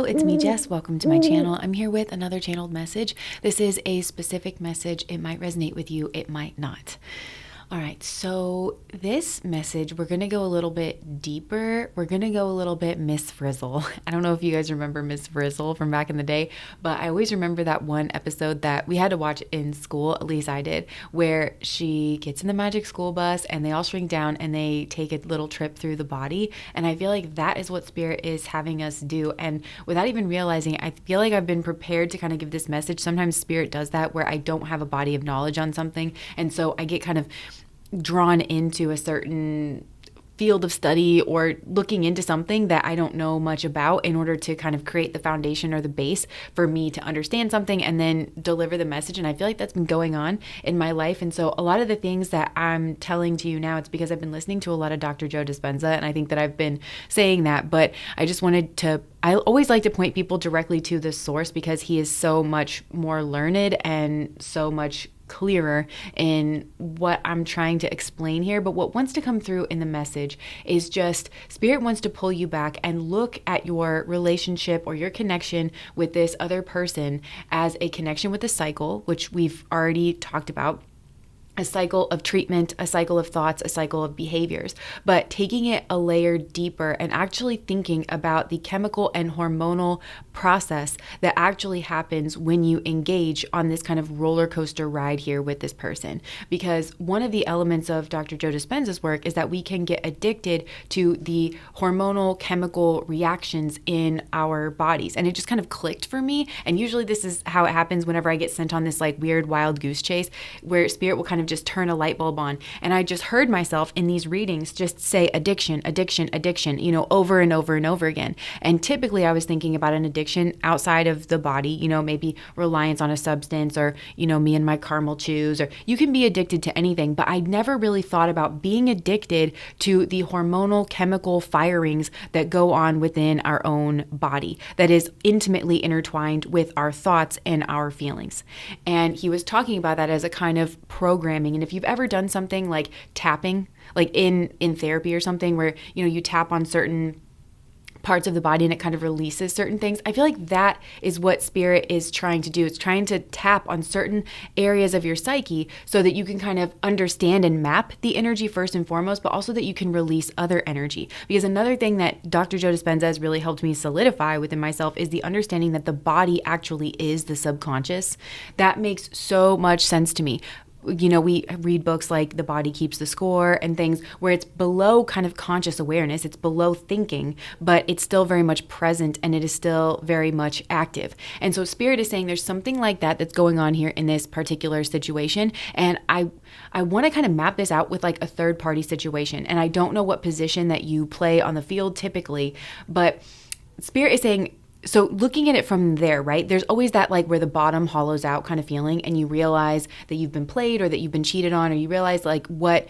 it's me, Jess. Welcome to my channel. I'm here with another channeled message. This is a specific message. It might resonate with you, it might not. All right, so this message, we're going to go a little bit deeper. We're going to go a little bit Miss Frizzle. I don't know if you guys remember Miss Frizzle from back in the day, but I always remember that one episode that we had to watch in school, at least I did, where she gets in the magic school bus and they all shrink down and they take a little trip through the body. And I feel like that is what Spirit is having us do. And without even realizing, I feel like I've been prepared to kind of give this message. Sometimes Spirit does that where I don't have a body of knowledge on something. And so I get kind of drawn into a certain field of study or looking into something that I don't know much about in order to kind of create the foundation or the base for me to understand something and then deliver the message. And I feel like that's been going on in my life. And so a lot of the things that I'm telling to you now, it's because I've been listening to a lot of Dr. Joe Dispenza, and I think that I've been saying that, but I just wanted to, I always like to point people directly to the source because he is so much more learned and so much clearer in what I'm trying to explain here. But what wants to come through in the message is just Spirit wants to pull you back and look at your relationship or your connection with this other person as a connection with a cycle, which we've already talked about. A cycle of treatment, a cycle of thoughts, a cycle of behaviors, but taking it a layer deeper and actually thinking about the chemical and hormonal process that actually happens when you engage on this kind of roller coaster ride here with this person. Because one of the elements of Dr. Joe Dispenza's work is that we can get addicted to the hormonal chemical reactions in our bodies. And it just kind of clicked for me. And usually this is how it happens whenever I get sent on this like weird wild goose chase where Spirit will kind of just turn a light bulb on. And I just heard myself in these readings just say addiction, addiction, addiction, over and over and over again. And typically I was thinking about an addiction outside of the body, maybe reliance on a substance or, me and my caramel chews, or you can be addicted to anything. But I never really thought about being addicted to the hormonal chemical firings that go on within our own body that is intimately intertwined with our thoughts and our feelings. And he was talking about that as a kind of programming. And if you've ever done something like tapping, like in therapy or something where, you tap on certain parts of the body and it kind of releases certain things, I feel like that is what Spirit is trying to do. It's trying to tap on certain areas of your psyche so that you can kind of understand and map the energy first and foremost, but also that you can release other energy. Because another thing that Dr. Joe Dispenza has really helped me solidify within myself is the understanding that the body actually is the subconscious. That makes so much sense to me. We read books like The Body Keeps the Score and things where it's below kind of conscious awareness, it's below thinking, but it's still very much present and it is still very much active. And so Spirit is saying there's something like that that's going on here in this particular situation. And I want to kind of map this out with like a third party situation. And I don't know what position that you play on the field typically, but Spirit is saying, so looking at it from there, right, there's always that like where the bottom hollows out kind of feeling and you realize that you've been played or that you've been cheated on, or you realize like what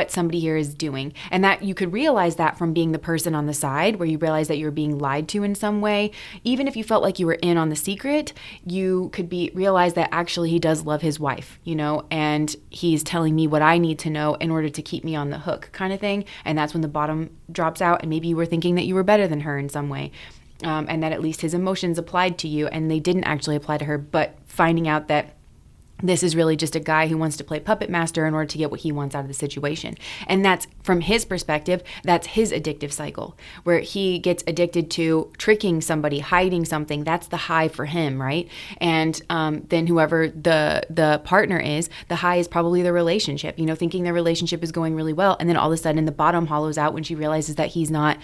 somebody here is doing. And that you could realize that from being the person on the side where you realize that you're being lied to in some way. Even if you felt like you were in on the secret, you could realize that actually he does love his wife, and he's telling me what I need to know in order to keep me on the hook kind of thing. And that's when the bottom drops out and maybe you were thinking that you were better than her in some way. And that at least his emotions applied to you and they didn't actually apply to her, but finding out that this is really just a guy who wants to play puppet master in order to get what he wants out of the situation. And that's, from his perspective, that's his addictive cycle, where he gets addicted to tricking somebody, hiding something. That's the high for him, right? And then whoever the partner is, the high is probably the relationship, thinking the relationship is going really well. And then all of a sudden the bottom hollows out when she realizes that he's not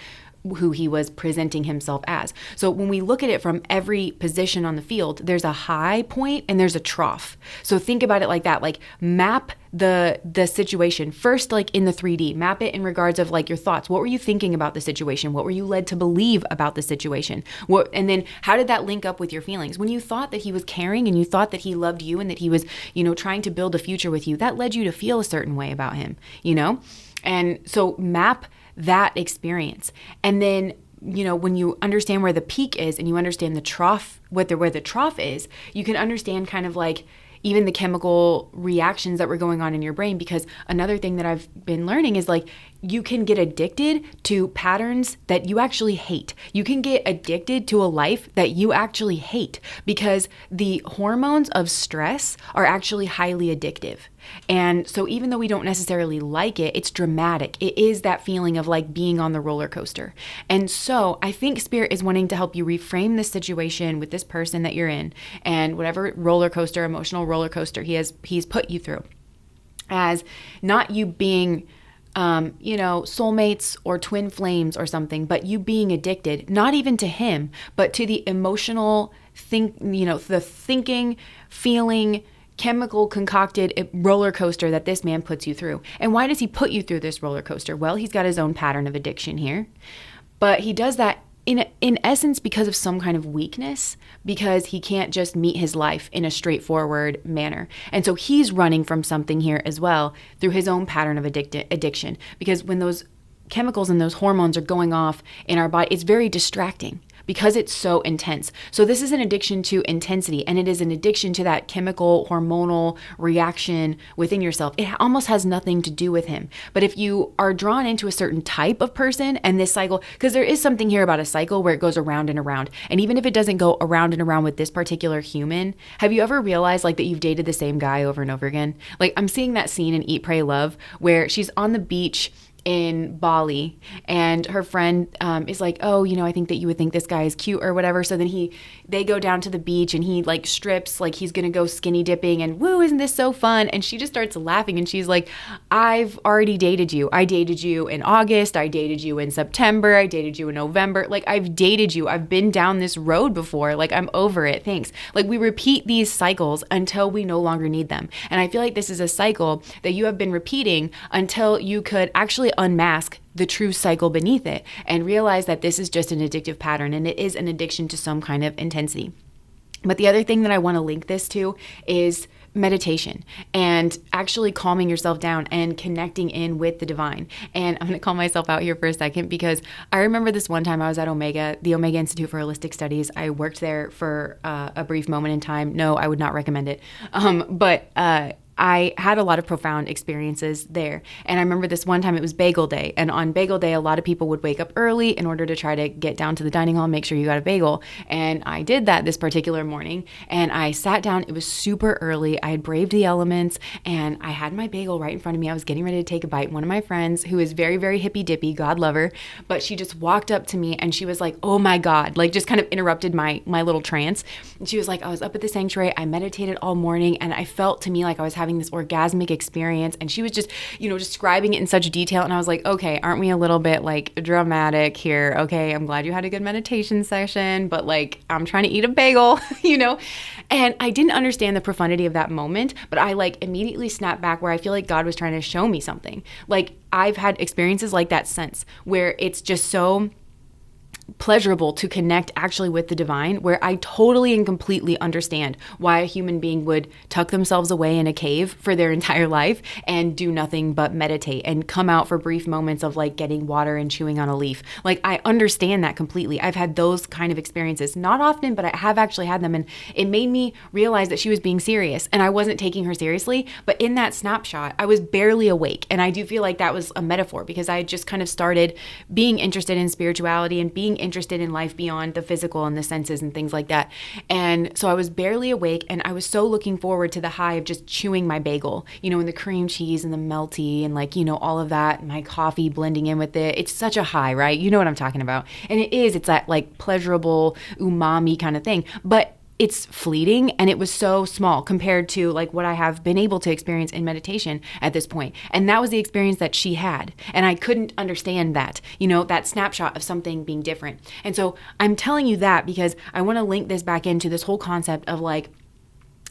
who he was presenting himself as. So when we look at it from every position on the field, there's a high point and there's a trough. So think about it like that, like map the situation first, like in the 3D, map it in regards of like your thoughts. What were you thinking about the situation? What were you led to believe about the situation? And then how did that link up with your feelings? When you thought that he was caring and you thought that he loved you and that he was, trying to build a future with you, that led you to feel a certain way about him, And so map that experience. And then, when you understand where the peak is and you understand the trough, where the trough is, you can understand kind of like even the chemical reactions that were going on in your brain. Because another thing that I've been learning is like you can get addicted to patterns that you actually hate. You can get addicted to a life that you actually hate because the hormones of stress are actually highly addictive. And so even though we don't necessarily like it, it's dramatic. It is that feeling of like being on the roller coaster. And so I think Spirit is wanting to help you reframe this situation with this person that you're in and whatever roller coaster, emotional roller coaster he's put you through, as not you being soulmates or twin flames or something, but you being addicted, not even to him, but to the emotional the thinking, feeling, chemical concocted roller coaster that this man puts you through. And why does he put you through this roller coaster? Well, he's got his own pattern of addiction here, but he does that in essence because of some kind of weakness, because he can't just meet his life in a straightforward manner. And so he's running from something here as well through his own pattern of addiction, because when those chemicals and those hormones are going off in our body, it's very distracting because it's so intense. So this is an addiction to intensity, and it is an addiction to that chemical, hormonal reaction within yourself. It almost has nothing to do with him. But if you are drawn into a certain type of person and this cycle, because there is something here about a cycle where it goes around and around. And even if it doesn't go around and around with this particular human, have you ever realized like that you've dated the same guy over and over again? Like I'm seeing that scene in Eat, Pray, Love where she's on the beach in Bali and her friend is like, oh, I think that you would think this guy is cute or whatever. So then they go down to the beach and he like strips like he's gonna go skinny dipping and woo, isn't this so fun? And she just starts laughing and she's like, I've already dated you. I dated you in August. I dated you in September. I dated you in November. Like I've dated you. I've been down this road before. Like I'm over it. Thanks. Like we repeat these cycles until we no longer need them. And I feel like this is a cycle that you have been repeating until you could actually unmask the true cycle beneath it and realize that this is just an addictive pattern and it is an addiction to some kind of intensity. But the other thing that I want to link this to is meditation and actually calming yourself down and connecting in with the divine. And I'm going to call myself out here for a second because I remember this one time I was at the Omega Institute for Holistic Studies. I worked there for a brief moment in time. No, I would not recommend it. But I had a lot of profound experiences there. And I remember this one time it was Bagel Day. And on Bagel Day, a lot of people would wake up early in order to try to get down to the dining hall and make sure you got a bagel. And I did that this particular morning. And I sat down. It was super early. I had braved the elements and I had my bagel right in front of me. I was getting ready to take a bite. One of my friends, who is very, very hippy dippy, God love her, but she just walked up to me and she was like, oh my God, like just kind of interrupted my little trance. And she was like, I was up at the sanctuary. I meditated all morning and I felt to me like I was having this orgasmic experience. And she was just, describing it in such detail. And I was like, okay, aren't we a little bit like dramatic here? Okay, I'm glad you had a good meditation session, but like, I'm trying to eat a bagel, And I didn't understand the profundity of that moment, but I like immediately snapped back where I feel like God was trying to show me something. Like I've had experiences like that since where it's just so pleasurable to connect actually with the divine, where I totally and completely understand why a human being would tuck themselves away in a cave for their entire life and do nothing but meditate and come out for brief moments of like getting water and chewing on a leaf. Like I understand that completely. I've had those kind of experiences, not often, but I have actually had them. And it made me realize that she was being serious and I wasn't taking her seriously. But in that snapshot, I was barely awake. And I do feel like that was a metaphor because I just kind of started being interested in spirituality and being interested in life beyond the physical and the senses and things like that. And so I was barely awake and I was so looking forward to the high of just chewing my bagel, and the cream cheese and the melty and like, all of that, my coffee blending in with it. It's such a high, right? You know what I'm talking about. And it's that like pleasurable umami kind of thing. But it's fleeting and it was so small compared to like what I have been able to experience in meditation at this point. And that was the experience that she had. And I couldn't understand that, that snapshot of something being different. And so I'm telling you that because I want to link this back into this whole concept of like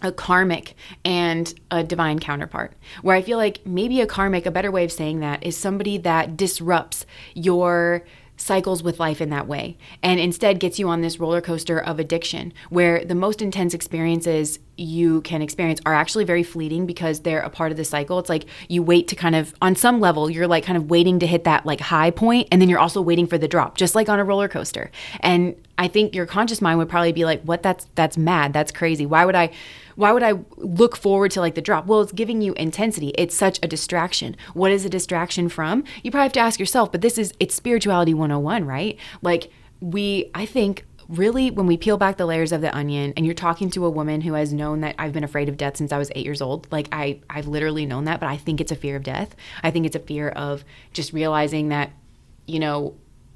a karmic and a divine counterpart, where I feel like maybe a better way of saying that is somebody that disrupts your cycles with life in that way and instead gets you on this roller coaster of addiction where the most intense experiences you can experience are actually very fleeting because they're a part of the cycle. It's like you wait to kind of, on some level, you're like kind of waiting to hit that like high point and then you're also waiting for the drop, just like on a roller coaster. And I think your conscious mind would probably be like, what, that's mad. That's crazy. Why would I look forward to like the drop? Well, it's giving you intensity. It's such a distraction. What is a distraction from? You probably have to ask yourself, but it's spirituality 101, right? Like I think really when we peel back the layers of the onion and you're talking to a woman who has known that I've been afraid of death since I was 8 years old, like I've literally known that, but I think it's a fear of death. I think it's a fear of just realizing that,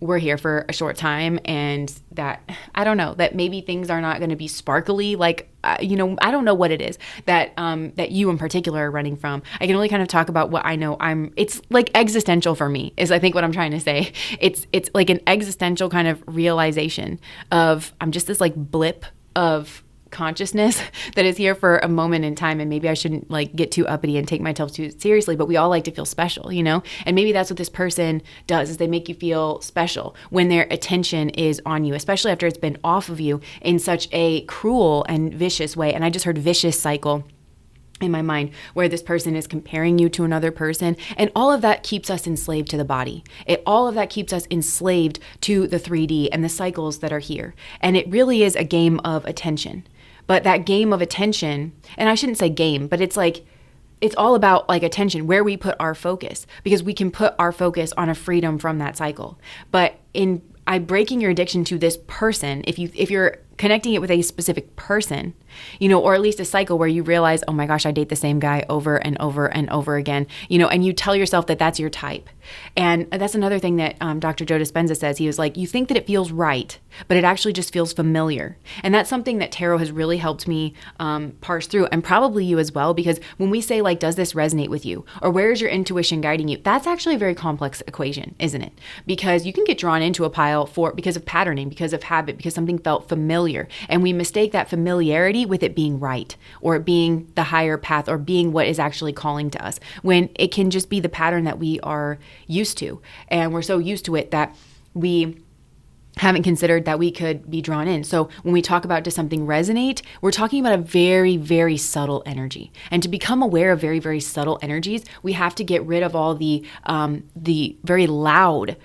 we're here for a short time and that, I don't know, that maybe things are not going to be sparkly. Like, I don't know what it is that you in particular are running from. I can only kind of talk about what I know. It's like existential for me is I think what I'm trying to say. It's like an existential kind of realization of I'm just this like blip of consciousness that is here for a moment in time, and maybe I shouldn't like get too uppity and take myself too seriously, but we all like to feel special, and maybe that's what this person does is they make you feel special when their attention is on you, especially after it's been off of you in such a cruel and vicious way. And I just heard vicious cycle in my mind where this person is comparing you to another person, and all of that keeps us enslaved to the body. All of that keeps us enslaved to the 3D and the cycles that are here. And it really is a game of attention. But that game of attention, and I shouldn't say game, but it's all about like attention, where we put our focus, because we can put our focus on a freedom from that cycle. But by breaking your addiction to this person, if you're connecting it with a specific person, or at least a cycle where you realize, oh my gosh, I date the same guy over and over and over again, and you tell yourself that that's your type. And that's another thing that Dr. Joe Dispenza says. He was like, you think that it feels right, but it actually just feels familiar. And that's something that tarot has really helped me parse through, and probably you as well, because when we say like, does this resonate with you? Or where is your intuition guiding you? That's actually a very complex equation, isn't it? Because you can get drawn into a pile because of patterning, because of habit, because something felt familiar. And we mistake that familiarity with it being right, or it being the higher path, or being what is actually calling to us, when it can just be the pattern that we are used to. And we're so used to it that we haven't considered that we could be drawn in. So when we talk about does something resonate, we're talking about a very, very subtle energy. And to become aware of very, very subtle energies, we have to get rid of all the very loud,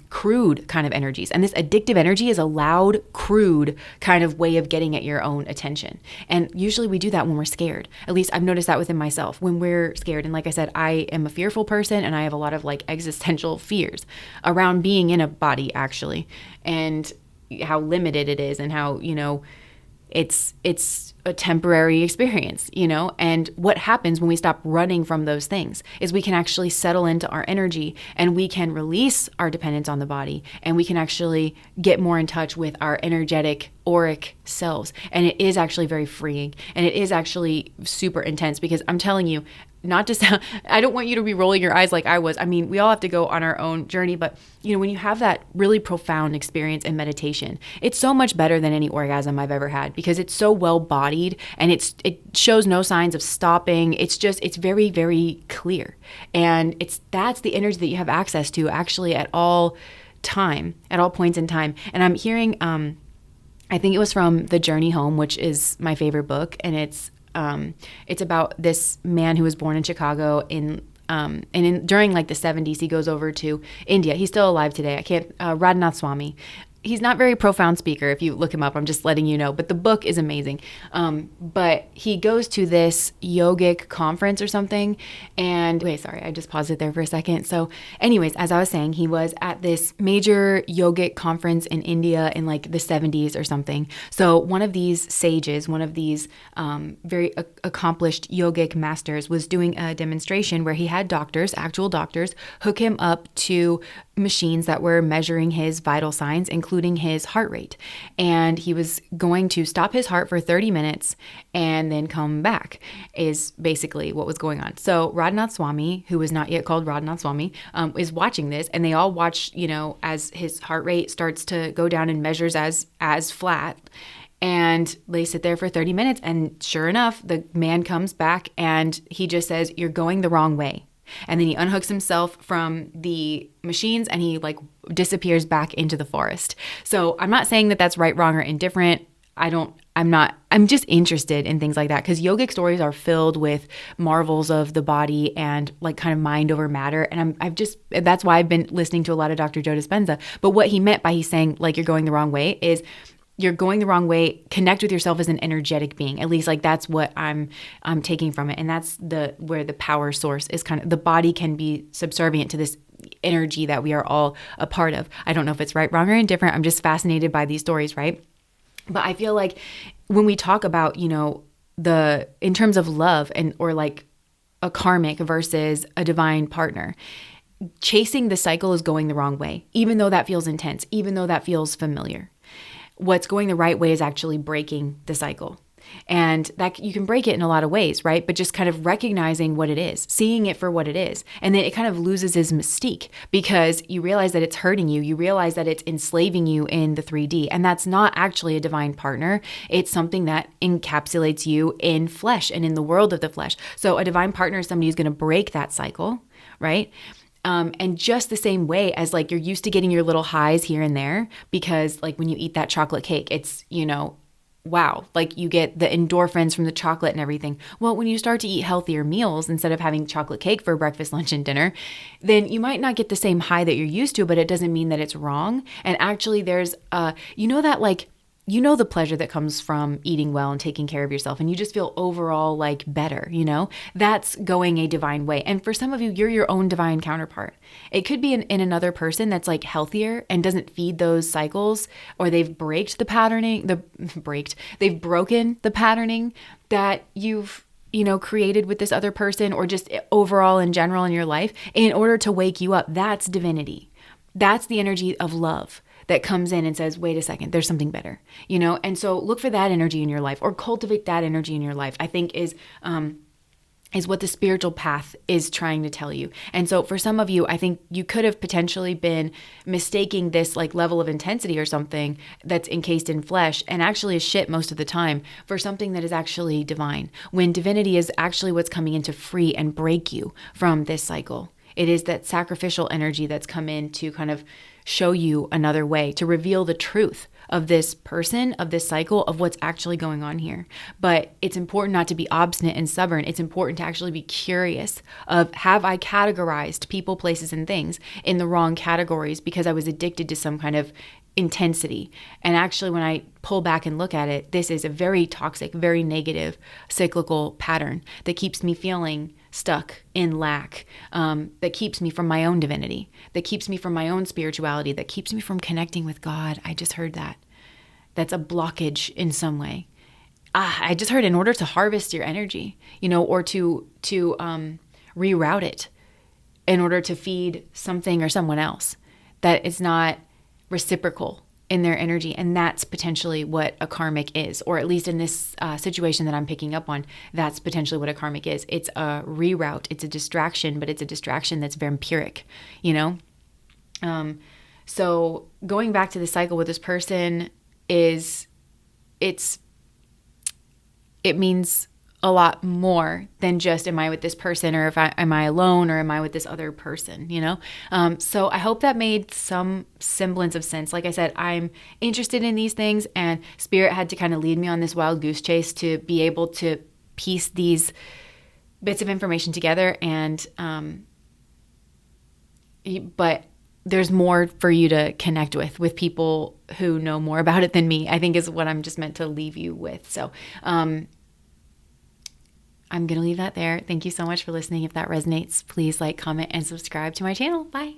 crude kind of energies. And this addictive energy is a loud, crude kind of way of getting at your own attention. And usually we do that when we're scared. At least I've noticed that within myself when we're scared. And like I said, I am a fearful person, and I have a lot of like existential fears around being in a body actually, and how limited it is, and how, it's a temporary experience, and what happens when we stop running from those things is we can actually settle into our energy, and we can release our dependence on the body, and we can actually get more in touch with our energetic auric selves. And it is actually very freeing, and it is actually super intense, because I'm telling you, not to sound, I don't want you to be rolling your eyes like I was. I mean, we all have to go on our own journey, but when you have that really profound experience in meditation, it's so much better than any orgasm I've ever had, because it's so well bodied, and it shows no signs of stopping. It's very, very clear. And that's the energy that you have access to actually at all points in time. And I'm hearing, I think it was from The Journey Home, which is my favorite book. And it's about this man who was born in Chicago during like the 70s. He goes over to India. He's still alive today. Radhanath Swami. He's not very profound speaker. If you look him up, I'm just letting you know. But the book is amazing. But he goes to this yogic conference or something. And wait, sorry, I just paused it there for a second. So anyways, as I was saying, he was at this major yogic conference in India in like the 70s or something. So one of these sages, one of these very accomplished yogic masters, was doing a demonstration where he had actual doctors, hook him up to machines that were measuring his vital signs, including his heart rate. And he was going to stop his heart for 30 minutes and then come back, is basically what was going on. So Radhanath Swami, who was not yet called Radhanath Swami, is watching this, and they all watch, as his heart rate starts to go down and measures as flat. And they sit there for 30 minutes, and sure enough, the man comes back and he just says, "You're going the wrong way." And then he unhooks himself from the machines, and he like disappears back into the forest. So I'm not saying that that's right, wrong, or indifferent. I don't I'm just interested in things like that, because yogic stories are filled with marvels of the body and like kind of mind over matter. And that's why I've been listening to a lot of Dr. Joe Dispenza. But what he meant by he's saying like you're going the wrong way is you're going the wrong way. Connect with yourself as an energetic being. At least like that's what I'm taking from it. And that's where the power source is. Kind of the body can be subservient to this energy that we are all a part of. I don't know if it's right, wrong, or indifferent. I'm just fascinated by these stories, right? But I feel like when we talk about, in terms of love or like a karmic versus a divine partner, chasing the cycle is going the wrong way, even though that feels intense, even though that feels familiar. What's going the right way is actually breaking the cycle. And that you can break it in a lot of ways, right? But just kind of recognizing what it is, seeing it for what it is. And then it kind of loses its mystique because you realize that it's hurting you. You realize that it's enslaving you in the 3D. And that's not actually a divine partner. It's something that encapsulates you in flesh and in the world of the flesh. So a divine partner is somebody who's going to break that cycle, right? And just the same way as like you're used to getting your little highs here and there, because like when you eat that chocolate cake, it's, wow, like you get the endorphins from the chocolate and everything. Well, when you start to eat healthier meals instead of having chocolate cake for breakfast, lunch, and dinner, then you might not get the same high that you're used to, but it doesn't mean that it's wrong. And actually there's, the pleasure that comes from eating well and taking care of yourself, and you just feel overall like better, that's going a divine way. And for some of you, you're your own divine counterpart. It could be in another person that's like healthier and doesn't feed those cycles, or they've broken the patterning that you've created with this other person, or just overall in general in your life, in order to wake you up. That's divinity. That's the energy of love that comes in and says, wait a second, there's something better, And so look for that energy in your life, or cultivate that energy in your life, I think is what the spiritual path is trying to tell you. And so for some of you, I think you could have potentially been mistaking this like level of intensity or something that's encased in flesh and actually is shit most of the time for something that is actually divine, when divinity is actually what's coming in to free and break you from this cycle. It is that sacrificial energy that's come in to kind of show you another way, to reveal the truth of this person, of this cycle, of what's actually going on here. But it's important not to be obstinate and stubborn. It's important to actually be curious of, have I categorized people, places, and things in the wrong categories because I was addicted to some kind of intensity? And actually, when I pull back and look at it, this is a very toxic, very negative, cyclical pattern that keeps me feeling stuck in lack, that keeps me from my own divinity, that keeps me from my own spirituality, that keeps me from connecting with God. I just heard that. That's a blockage in some way. I just heard in order to harvest your energy, or to reroute it in order to feed something or someone else that is not reciprocal in their energy. And that's potentially what a karmic is, or at least in this situation that I'm picking up on, that's potentially what a karmic is. It's a reroute, it's a distraction, but it's a distraction that's vampiric, So going back to the cycle with this person it means a lot more than just, am I with this person, or am I alone, or am I with this other person, So I hope that made some semblance of sense. Like I said, I'm interested in these things, and Spirit had to kind of lead me on this wild goose chase to be able to piece these bits of information together. And, but there's more for you to connect with people who know more about it than me, I think is what I'm just meant to leave you with. So, I'm going to leave that there. Thank you so much for listening. If that resonates, please like, comment, and subscribe to my channel. Bye.